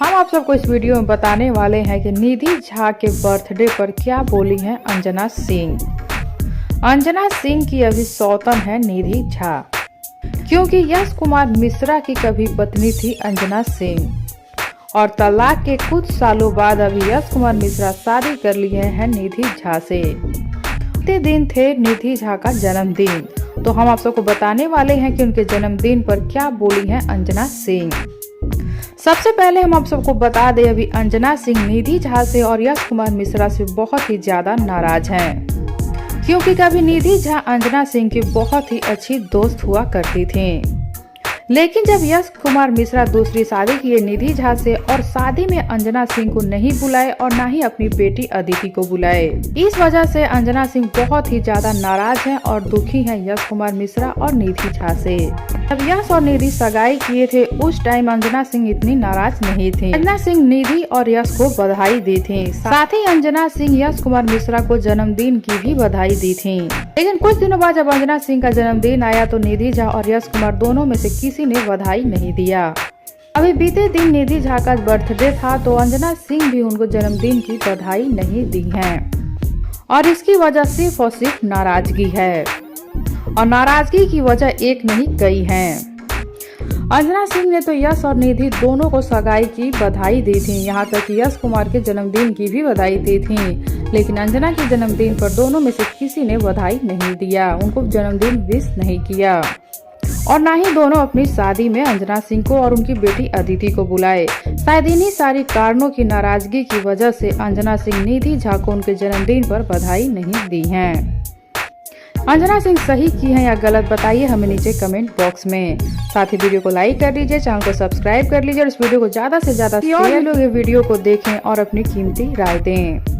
हम आप सबको इस वीडियो में बताने वाले हैं कि निधि झा के बर्थडे पर क्या बोली हैं अंजना सिंह। अंजना सिंह की अभी सौतन है निधि झा, क्योंकि यश कुमार मिश्रा की कभी पत्नी थी अंजना सिंह और तलाक के कुछ सालों बाद अभी यश कुमार मिश्रा शादी कर लिए हैं निधि झा से। बीते दिन थे निधि झा का जन्मदिन, तो हम आप सबको बताने वाले हैं कि उनके जन्मदिन पर क्या बोली हैं अंजना सिंह। सबसे पहले हम आप सबको बता दें, अभी अंजना सिंह निधि झा से और यश कुमार मिश्रा से बहुत ही ज्यादा नाराज हैं, क्योंकि कभी निधि झा अंजना सिंह की बहुत ही अच्छी दोस्त हुआ करती थीं। लेकिन जब यश कुमार मिश्रा दूसरी शादी किए निधि झा से और शादी में अंजना सिंह को नहीं बुलाए और न ही अपनी बेटी अदिति को बुलाए, इस वजह से अंजना सिंह बहुत ही ज्यादा नाराज हैं और दुखी हैं यश कुमार मिश्रा और निधि झा से। जब यश और निधि सगाई किए थे उस टाइम अंजना सिंह इतनी नाराज नहीं थी। अंजना सिंह निधि और यश को बधाई दी थी, साथ ही अंजना सिंह यश कुमार मिश्रा को जन्मदिन की भी बधाई दी थी। लेकिन कुछ दिनों बाद जब अंजना सिंह का जन्मदिन आया तो निधि झा और यश कुमार दोनों में से किसी ने बधाई नहीं दिया। अभी बीते दिन निधि झा का बर्थडे था तो अंजना सिंह भी उनको जन्मदिन की बधाई नहीं दी है और इसकी वजह सिर्फ और सिर्फ नाराजगी है और नाराजगी की वजह एक नहीं कई है। अंजना सिंह ने तो यश और निधि दोनों को सगाई की बधाई दी थी, यहाँ तक कि यश कुमार के जन्मदिन की भी बधाई दी थी, लेकिन अंजना के जन्मदिन पर दोनों में से किसी ने बधाई नहीं दिया, उनको जन्मदिन विश नहीं किया और ना ही दोनों अपनी शादी में अंजना सिंह को और उनकी बेटी अदिति को बुलाए। शायद इन्हीं सारी कारणों की नाराजगी की वजह से अंजना सिंह निधि झा को उनके जन्मदिन पर बधाई नहीं दी है। अंजना सिंह सही की है या गलत, बताइए हमें नीचे कमेंट बॉक्स में। साथ ही वीडियो को लाइक कर लीजिए, चैनल को सब्सक्राइब कर लीजिए और इस वीडियो को ज्यादा से ज्यादा शेयर लोग वीडियो को देखें और अपनी कीमती राय दें।